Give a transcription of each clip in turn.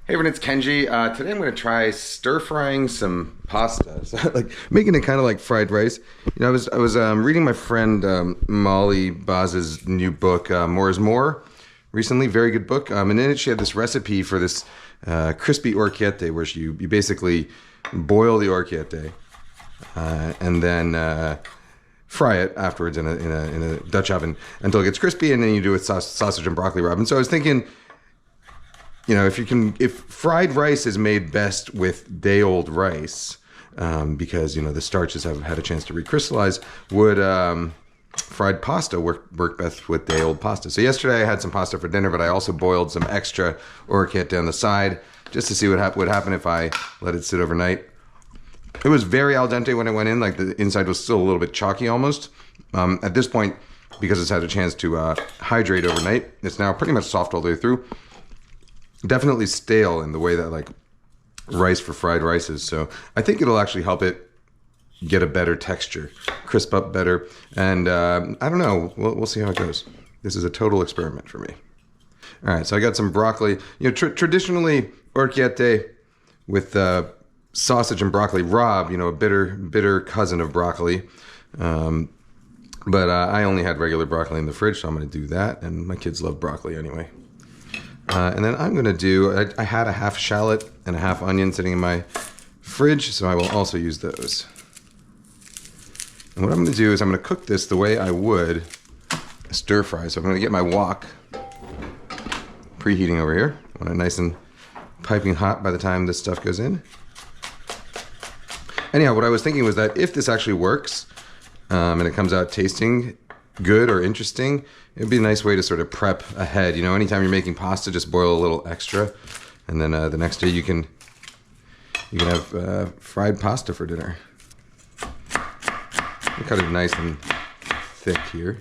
Hey everyone, it's Kenji. Today I'm going to try stir frying some pasta, so, like making it kind of like fried rice. You know, I was reading my friend Molly Baz's new book, More is More, recently. Very good book. And in it she had this recipe for this crispy orecchiette, where you basically boil the orecchiette and then fry it afterwards in a Dutch oven until it gets crispy, and then you do it with sausage and broccoli rabe. And so I was thinking, you know, if fried rice is made best with day-old rice, because, you know, the starches have had a chance to recrystallize, would fried pasta work best with day-old pasta? So yesterday I had some pasta for dinner, but I also boiled some extra orecchiette on the side just to see what would happen if I let it sit overnight. It was very al dente when it went in, like the inside was still a little bit chalky almost. At this point, because it's had a chance to hydrate overnight, it's now pretty much soft all the way through. Definitely stale in the way that like rice for fried rice is. So I think it'll actually help it get a better texture, crisp up better. And I don't know, we'll see how it goes. This is a total experiment for me. All right, so I got some broccoli. You know, traditionally orecchiette with sausage and broccoli rabe, you know, a bitter cousin of broccoli. But I only had regular broccoli in the fridge, so I'm going to do that. And my kids love broccoli anyway. And then I'm going to do, I had a half shallot and a half onion sitting in my fridge, so I will also use those. And what I'm going to do is I'm going to cook this the way I would a stir fry. So I'm going to get my wok preheating over here. I want it nice and piping hot by the time this stuff goes in. Anyhow, what I was thinking was that if this actually works, and it comes out tasting good or interesting, it'd be a nice way to sort of prep ahead. You know, anytime you're making pasta, just boil a little extra, and then the next day you can have fried pasta for dinner. I cut it nice and thick here.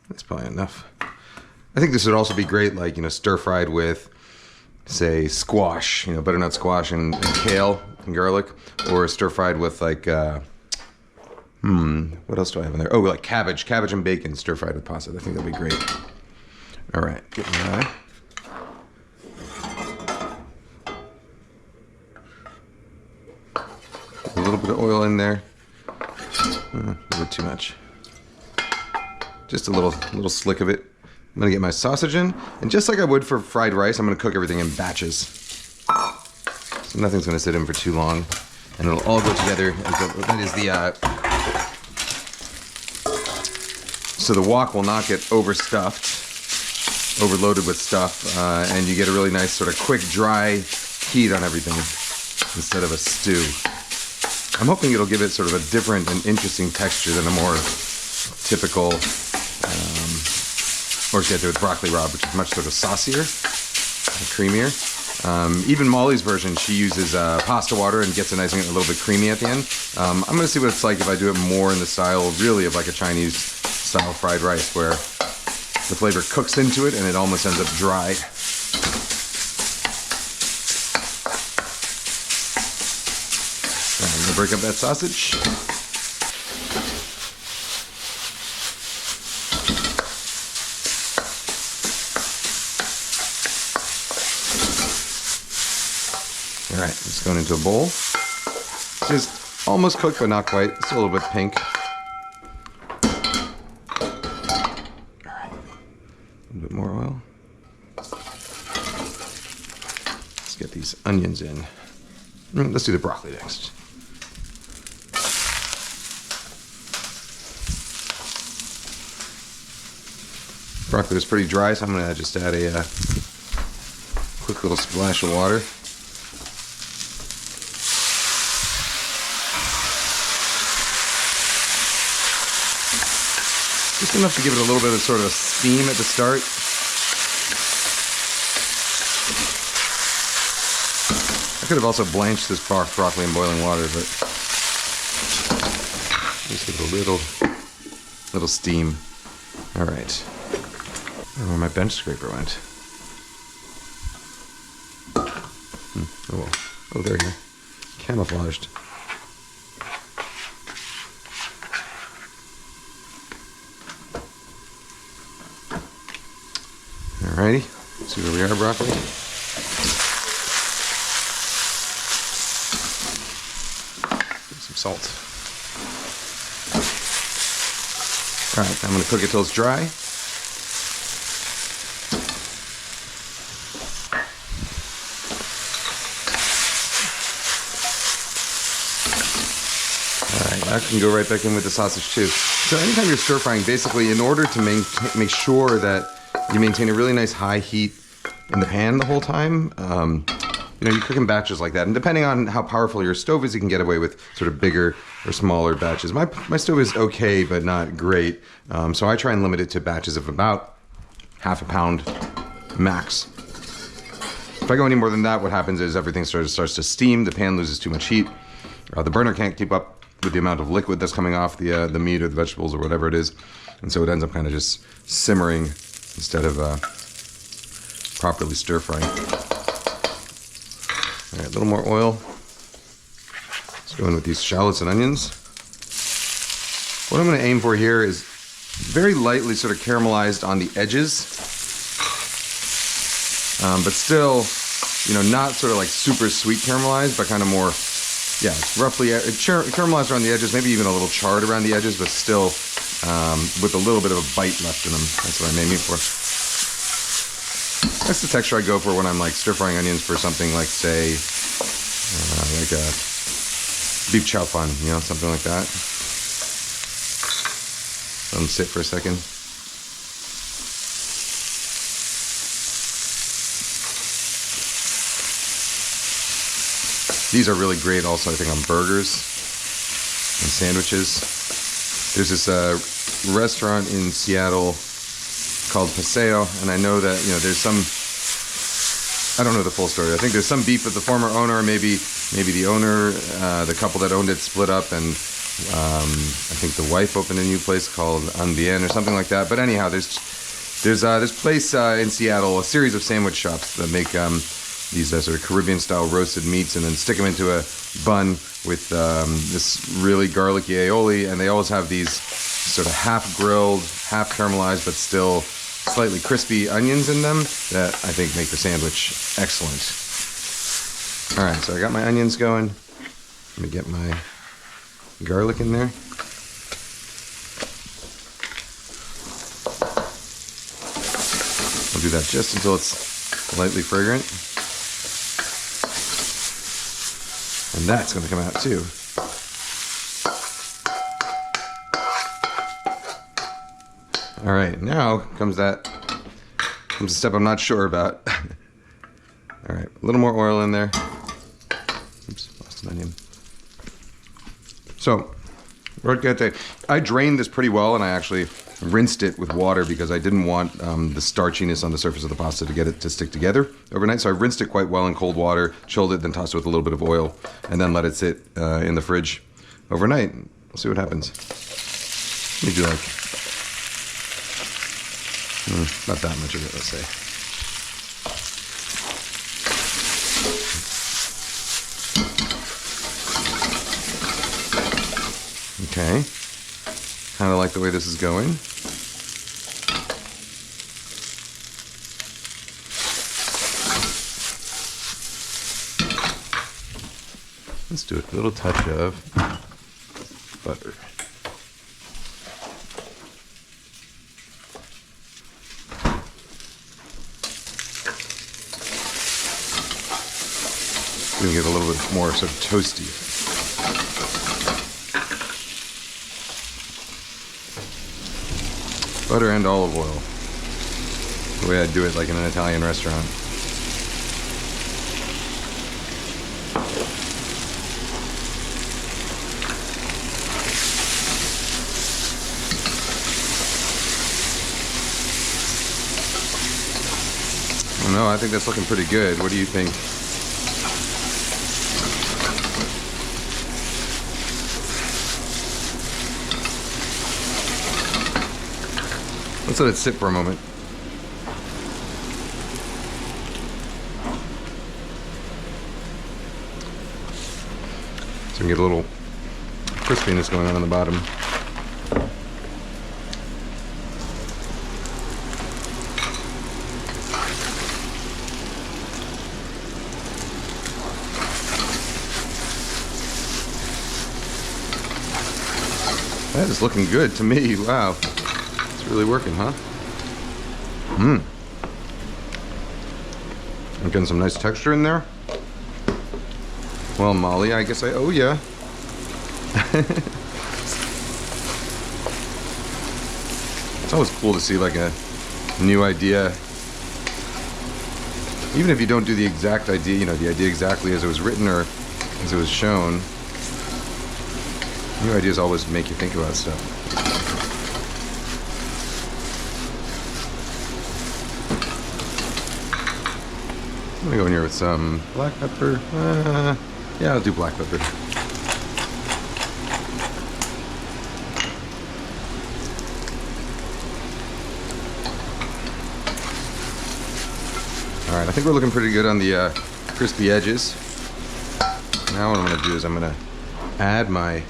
That's probably enough. I think this would also be great, like, you know, stir fried with, say, squash, you know, butternut squash and kale and garlic, or stir fried with like what else do I have in there? Oh, like cabbage and bacon stir fried with pasta. I think that'd be great. All right, get my a little bit of oil in there. A little bit too much. Just a little slick of it. I'm gonna get my sausage in, and just like I would for fried rice, I'm gonna cook everything in batches. So nothing's gonna sit in for too long, and it'll all go together. That is the so the wok will not get overstuffed, overloaded with stuff, and you get a really nice sort of quick, dry heat on everything instead of a stew. I'm hoping it'll give it sort of a different and interesting texture than a more typical orecchiette with broccoli rabe, which is much sort of saucier and creamier. Even Molly's version, she uses pasta water and gets a nice, a little bit creamy at the end. I'm going to see what it's like if I do it more in the style, really, of like a Chinese style fried rice, where the flavor cooks into it and it almost ends up dry. I'm going to break up that sausage. All right, it's going into a bowl. It's just almost cooked, but not quite. It's still a little bit pink. All right, a little bit more oil. Let's get these onions in. Let's do the broccoli next. Broccoli is pretty dry, so I'm going to just add a quick little splash of water. Just enough to give it a little bit of sort of steam at the start. I could have also blanched this broccoli in boiling water, but just give it a little steam. All right. I don't know where my bench scraper went. Oh, well. Oh, there you go. Camouflaged. Alrighty, see where we are, broccoli. salt. All right, I'm going to cook it till it's dry. All right, I can go right back in with the sausage too. So anytime you're stir frying, basically, in order to make sure that you maintain a really nice high heat in the pan the whole time, you cook in batches like that. And depending on how powerful your stove is, you can get away with sort of bigger or smaller batches. My stove is okay, but not great. So I try and limit it to batches of about half a pound max. If I go any more than that, what happens is everything starts to steam. The pan loses too much heat. The burner can't keep up with the amount of liquid that's coming off the meat or the vegetables or whatever it is. And so it ends up kind of just simmering instead of properly stir frying. All right, a little more oil. Let's go in with these shallots and onions. What I'm going to aim for here is very lightly sort of caramelized on the edges, but still, not sort of like super sweet caramelized, but kind of more, roughly caramelized around the edges, maybe even a little charred around the edges, but still with a little bit of a bite left in them. That's what I'm aiming for. That's the texture I go for when I'm like stir frying onions for something like, say, like a beef chow fun, something like that. Let them sit for a second. These are really great also, I think, on burgers and sandwiches. There's this restaurant in Seattle called Paseo, and I know that, there's some, I don't know the full story. I think there's some beef with the former owner, maybe the owner, the couple that owned it split up, and I think the wife opened a new place called Andien or something like that. But anyhow, there's this place in Seattle, a series of sandwich shops that make these sort of Caribbean-style roasted meats and then stick them into a bun with this really garlicky aioli, and they always have these sort of half-grilled, half-caramelized, but still slightly crispy onions in them that I think make the sandwich excellent. All right, so I got my onions going. Let me get my garlic in there. I'll do that just until it's lightly fragrant. And that's going to come out too. All right, now comes a step I'm not sure about. All right, a little more oil in there. Oops, lost an onion. So, I drained this pretty well, and I actually rinsed it with water because I didn't want the starchiness on the surface of the pasta to get it to stick together overnight. So I rinsed it quite well in cold water, chilled it, then tossed it with a little bit of oil, and then let it sit in the fridge overnight. We'll see what happens. Let me do like not that much of it, let's say. Okay, kind of like the way this is going. Let's do a little touch of butter. We can get a little bit more sort of toasty. Butter and olive oil. The way I'd do it like in an Italian restaurant. I don't know, I think that's looking pretty good. What do you think? Let's let it sit for a moment. So we can get a little crispiness going on the bottom. That is looking good to me. Wow. It's really working, huh? I'm getting some nice texture in there. Well, Molly, I guess I owe ya. It's always cool to see like a new idea. Even if you don't do the exact idea, you know, the idea exactly as it was written or as it was shown. New ideas always make you think about stuff. I'm gonna go in here with some black pepper. Yeah, I'll do black pepper. Alright, I think we're looking pretty good on the crispy edges. Now what I'm gonna do is I'm gonna add my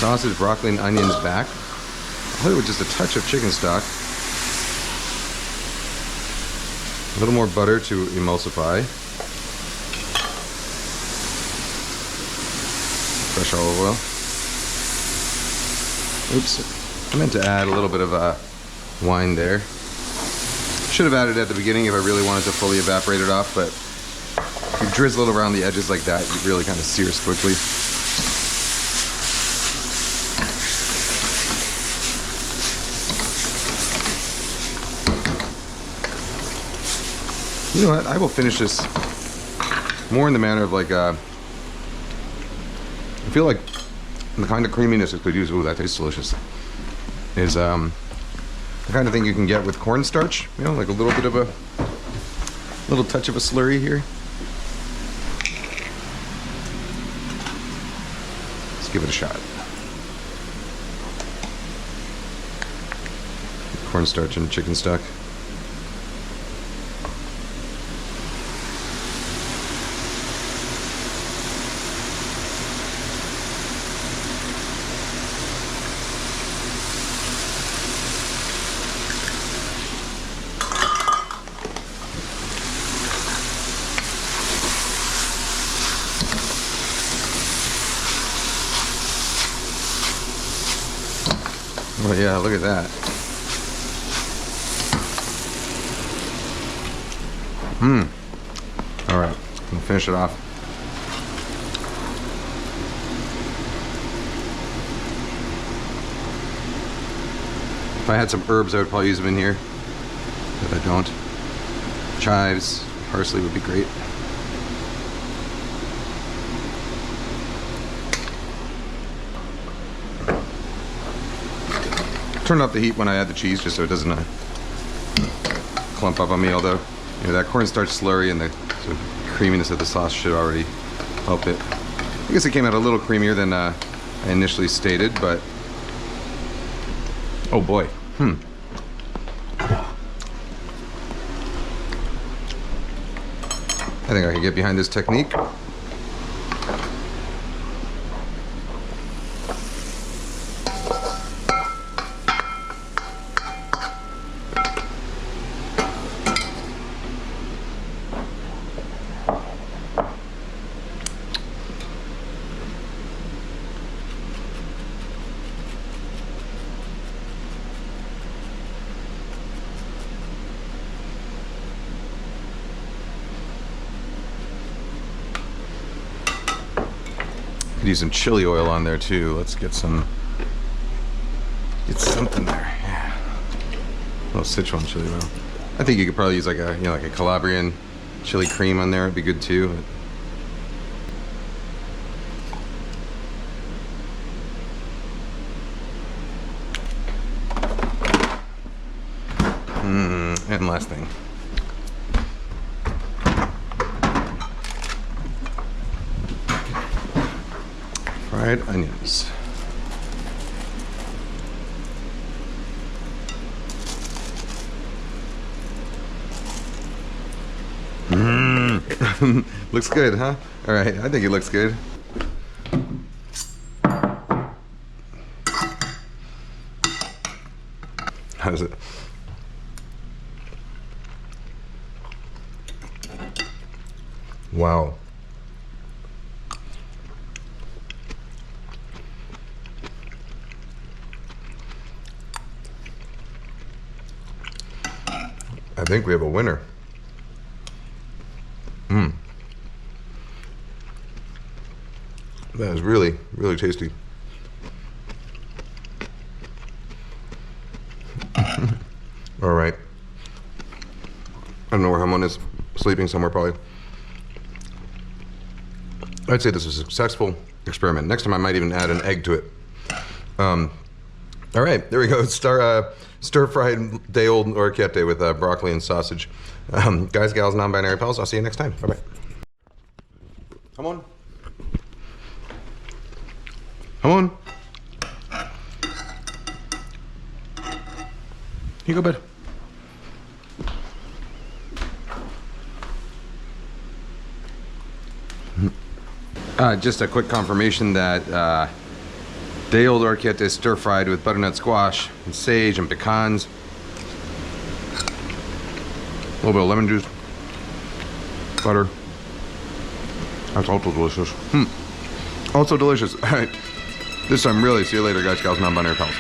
sausage, broccoli, and onions back. I'll hit it with just a touch of chicken stock. A little more butter to emulsify. Fresh olive oil. Oops, I meant to add a little bit of wine there. Should have added it at the beginning if I really wanted to fully evaporate it off, but if you drizzle it around the edges like that, it really kind of sears quickly. You know what? I will finish this more in the manner of like, I feel like the kind of creaminess it could use. Ooh, that tastes delicious. Is the kind of thing you can get with cornstarch. You know, like a little bit of a little touch of a slurry here. Let's give it a shot. Cornstarch and chicken stock. Oh yeah, look at that. Alright, I'm gonna finish it off. If I had some herbs, I would probably use them in here, but I don't. Chives, parsley would be great. Turn off the heat when I add the cheese just so it doesn't clump up on me, although you know, that cornstarch slurry and the sort of creaminess of the sauce should already help it. I guess it came out a little creamier than I initially stated, but oh boy. I think I can get behind this technique. Could use some chili oil on there too. Let's get something there. Yeah, a little Sichuan chili oil. I think you could probably use like a like a Calabrian chili cream on there. It'd be good too. And last thing. Fried onions. Looks good, huh? All right, I think it looks good. How's it? Wow. think we have a winner. Mmm. That is really, really tasty. All right. I don't know where Hamon is, sleeping somewhere probably. I'd say this is a successful experiment. Next time I might even add an egg to it. All right, there we go. Stir-fried day-old orecchiette with broccoli and sausage. Guys, gals, non-binary pals, I'll see you next time. Bye-bye. Come on. Come on. Here you go, bud. Just a quick confirmation that day-old orecchiette is stir-fried with butternut squash and sage and pecans. A little bit of lemon juice, butter. That's also delicious. Also delicious. All right. This time, really. See you later, guys, gals, non-binary pals.